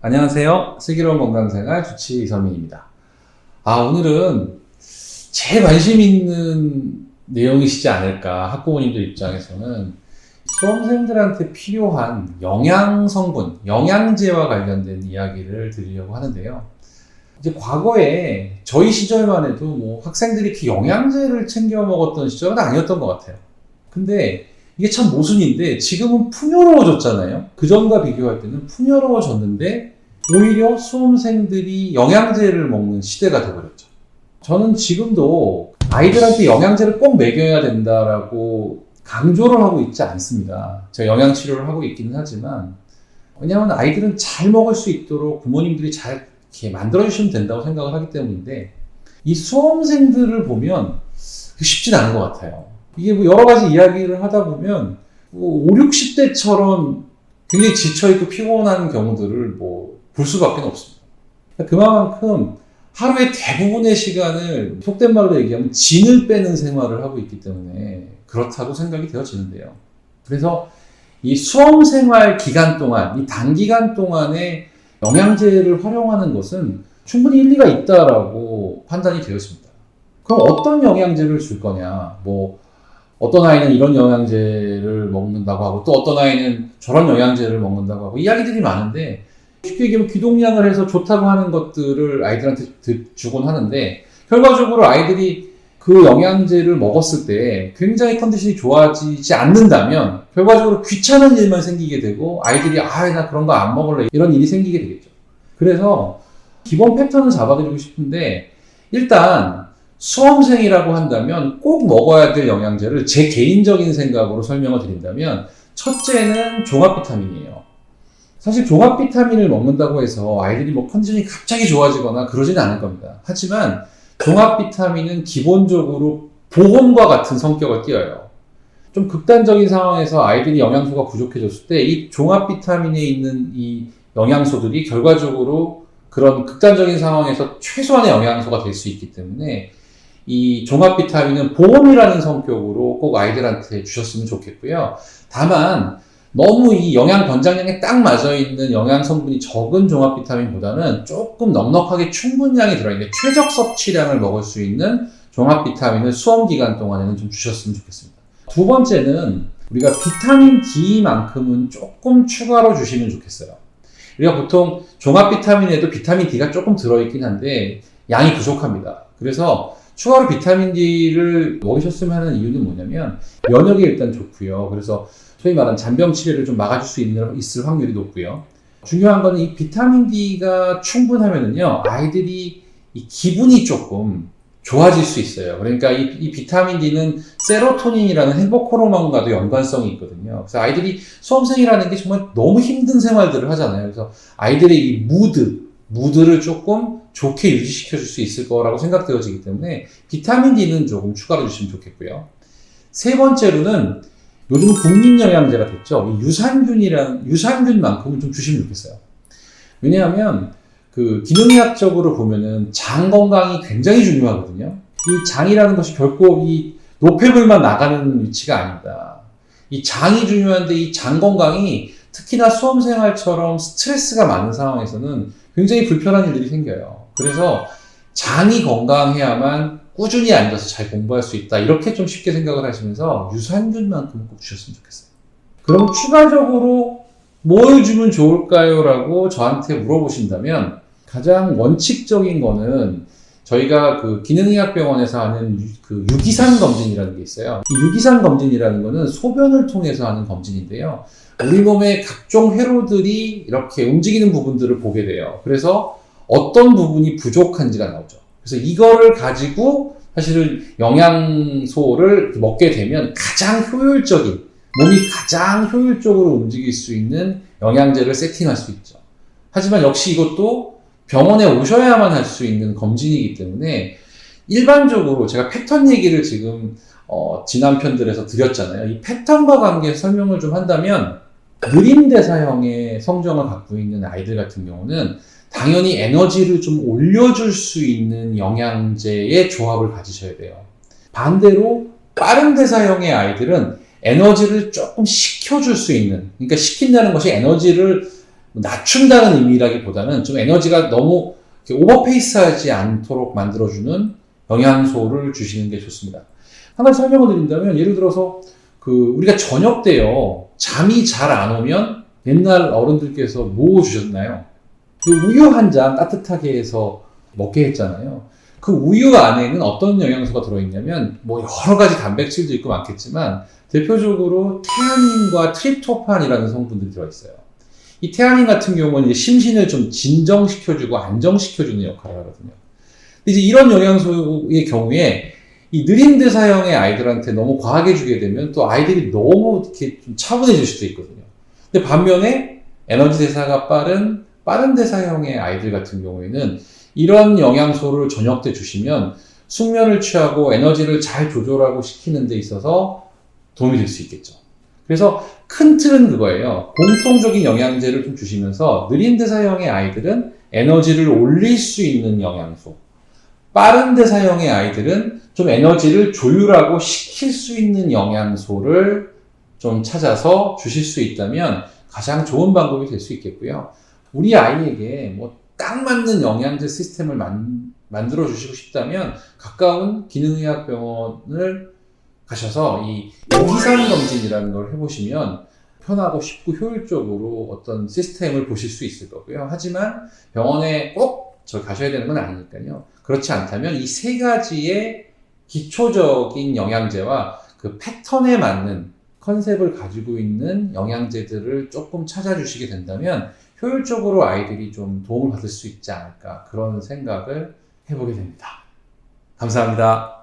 안녕하세요. 슬기로운 건강생활 주치 이선민입니다. 오늘은 제일 관심 있는 내용이시지 않을까. 학부모님들 입장에서는 수험생들한테 필요한 영양성분, 영양제와 관련된 이야기를 드리려고 하는데요. 이제 과거에 저희 시절만 해도 학생들이 이렇게 영양제를 챙겨 먹었던 시절은 아니었던 것 같아요. 근데 이게 참 모순인데 지금은 풍요로워졌잖아요. 그전과 비교할 때는 풍요로워졌는데 오히려 수험생들이 영양제를 먹는 시대가 되어버렸죠. 저는 지금도 아이들한테 영양제를 꼭 먹여야 된다라고 강조를 하고 있지 않습니다. 제가 영양치료를 하고 있기는 하지만 왜냐하면 아이들은 잘 먹을 수 있도록 부모님들이 잘 이렇게 만들어주시면 된다고 생각을 하기 때문인데 이 수험생들을 보면 쉽진 않은 것 같아요. 이게 여러 가지 이야기를 하다 보면 5, 60대처럼 굉장히 지쳐있고 피곤한 경우들을 볼 수밖에 없습니다. 그만큼 하루의 대부분의 시간을 속된 말로 얘기하면 진을 빼는 생활을 하고 있기 때문에 그렇다고 생각이 되어지는데요. 그래서 이 수험생활 기간 동안, 이 단기간 동안에 영양제를 활용하는 것은 충분히 일리가 있다라고 판단이 되었습니다. 그럼 어떤 영양제를 줄 거냐? 어떤 아이는 이런 영양제를 먹는다고 하고 또 어떤 아이는 저런 영양제를 먹는다고 하고 이야기들이 많은데 쉽게 얘기하면 귀동량을 해서 좋다고 하는 것들을 아이들한테 주곤 하는데 결과적으로 아이들이 그 영양제를 먹었을 때 굉장히 컨디션이 좋아지지 않는다면 결과적으로 귀찮은 일만 생기게 되고 아이들이 나 그런 거 안 먹을래 이런 일이 생기게 되겠죠. 그래서 기본 패턴을 잡아드리고 싶은데 일단 수험생이라고 한다면 꼭 먹어야 될 영양제를 제 개인적인 생각으로 설명을 드린다면 첫째는 종합 비타민이에요. 사실 종합 비타민을 먹는다고 해서 아이들이 컨디션이 갑자기 좋아지거나 그러지는 않을 겁니다. 하지만 종합 비타민은 기본적으로 보험과 같은 성격을 띄어요. 좀 극단적인 상황에서 아이들이 영양소가 부족해졌을 때 이 종합 비타민에 있는 이 영양소들이 결과적으로 그런 극단적인 상황에서 최소한의 영양소가 될 수 있기 때문에 이 종합 비타민은 보험이라는 성격으로 꼭 아이들한테 주셨으면 좋겠고요. 다만 너무 이 영양 권장량에 딱 맞아 있는 영양 성분이 적은 종합 비타민보다는 조금 넉넉하게 충분량이 들어있는 최적 섭취량을 먹을 수 있는 종합 비타민을 수험 기간 동안에는 좀 주셨으면 좋겠습니다. 두 번째는 우리가 비타민 D만큼은 조금 추가로 주시면 좋겠어요. 우리가 보통 종합 비타민에도 비타민 D가 조금 들어있긴 한데 양이 부족합니다. 그래서 추가로 비타민 D를 먹이셨으면 하는 이유는 뭐냐면 면역에 일단 좋고요. 그래서 소위 말하는 잔병 치레를 좀 막아줄 수 있을 확률이 높고요. 중요한 거는 이 비타민 D가 충분하면은요, 아이들이 이 기분이 조금 좋아질 수 있어요. 그러니까 이 비타민 D는 세로토닌이라는 행복 호르몬과도 연관성이 있거든요. 그래서 아이들이 수험생이라는 게 정말 너무 힘든 생활들을 하잖아요. 그래서 아이들의 이 무드를 조금 좋게 유지시켜 줄 수 있을 거라고 생각되어지기 때문에 비타민 D는 조금 추가로 주시면 좋겠고요. 세 번째로는 요즘 국민영양제가 됐죠. 이 유산균만큼은 좀 주시면 좋겠어요. 왜냐하면 기능의학적으로 보면은 장 건강이 굉장히 중요하거든요. 이 장이라는 것이 결코 이 노폐물만 나가는 위치가 아닙니다. 이 장이 중요한데 이 장 건강이 특히나 수험생활처럼 스트레스가 많은 상황에서는 굉장히 불편한 일들이 생겨요. 그래서 장이 건강해야만 꾸준히 앉아서 잘 공부할 수 있다. 이렇게 좀 쉽게 생각을 하시면서 유산균만큼 꼭 주셨으면 좋겠어요. 그럼 추가적으로 뭘 주면 좋을까요? 라고 저한테 물어보신다면 가장 원칙적인 거는 저희가 기능의학병원에서 하는 유기산 검진이라는 게 있어요. 이 유기산 검진이라는 거는 소변을 통해서 하는 검진인데요. 우리 몸의 각종 회로들이 이렇게 움직이는 부분들을 보게 돼요. 그래서 어떤 부분이 부족한지가 나오죠. 그래서 이거를 가지고 사실은 영양소를 먹게 되면 몸이 가장 효율적으로 움직일 수 있는 영양제를 세팅할 수 있죠. 하지만 역시 이것도 병원에 오셔야만 할 수 있는 검진이기 때문에 일반적으로 제가 패턴 얘기를 지금 지난 편들에서 드렸잖아요. 이 패턴과 관계해서 설명을 좀 한다면 느린 대사형의 성정을 갖고 있는 아이들 같은 경우는 당연히 에너지를 좀 올려줄 수 있는 영양제의 조합을 가지셔야 돼요. 반대로 빠른 대사형의 아이들은 에너지를 조금 식혀줄 수 있는, 그러니까 식힌다는 것이 에너지를 낮춘다는 의미라기보다는 좀 에너지가 너무 이렇게 오버페이스하지 않도록 만들어주는 영양소를 주시는 게 좋습니다. 하나 설명을 드린다면, 예를 들어서 우리가 저녁 때요, 잠이 잘 안 오면 옛날 어른들께서 뭐 주셨나요? 우유 한 잔 따뜻하게 해서 먹게 했잖아요. 그 우유 안에는 어떤 영양소가 들어있냐면, 뭐 여러 가지 단백질도 있고 많겠지만, 대표적으로 테아닌과 트립토판이라는 성분들이 들어있어요. 이 테아닌 같은 경우는 이제 심신을 좀 진정시켜주고 안정시켜주는 역할을 하거든요. 이제 이런 영양소의 경우에 이 느린 대사형의 아이들한테 너무 과하게 주게 되면 또 아이들이 너무 이렇게 좀 차분해질 수도 있거든요. 근데 반면에 에너지 대사가 빠른 대사형의 아이들 같은 경우에는 이런 영양소를 저녁 때 주시면 숙면을 취하고 에너지를 잘 조절하고 시키는 데 있어서 도움이 될 수 있겠죠. 그래서 큰 틀은 그거예요. 공통적인 영양제를 좀 주시면서 느린 대사형의 아이들은 에너지를 올릴 수 있는 영양소, 빠른 대사형의 아이들은 좀 에너지를 조율하고 시킬 수 있는 영양소를 좀 찾아서 주실 수 있다면 가장 좋은 방법이 될 수 있겠고요. 우리 아이에게 뭐 딱 맞는 영양제 시스템을 만들어 주시고 싶다면 가까운 기능의학병원을 가셔서 이 용기상 검진이라는 걸 해보시면 편하고 쉽고 효율적으로 어떤 시스템을 보실 수 있을 거고요. 하지만 병원에 꼭 가셔야 되는 건 아니니까요. 그렇지 않다면 이 세 가지의 기초적인 영양제와 그 패턴에 맞는 컨셉을 가지고 있는 영양제들을 조금 찾아주시게 된다면 효율적으로 아이들이 좀 도움을 받을 수 있지 않을까, 그런 생각을 해보게 됩니다. 감사합니다.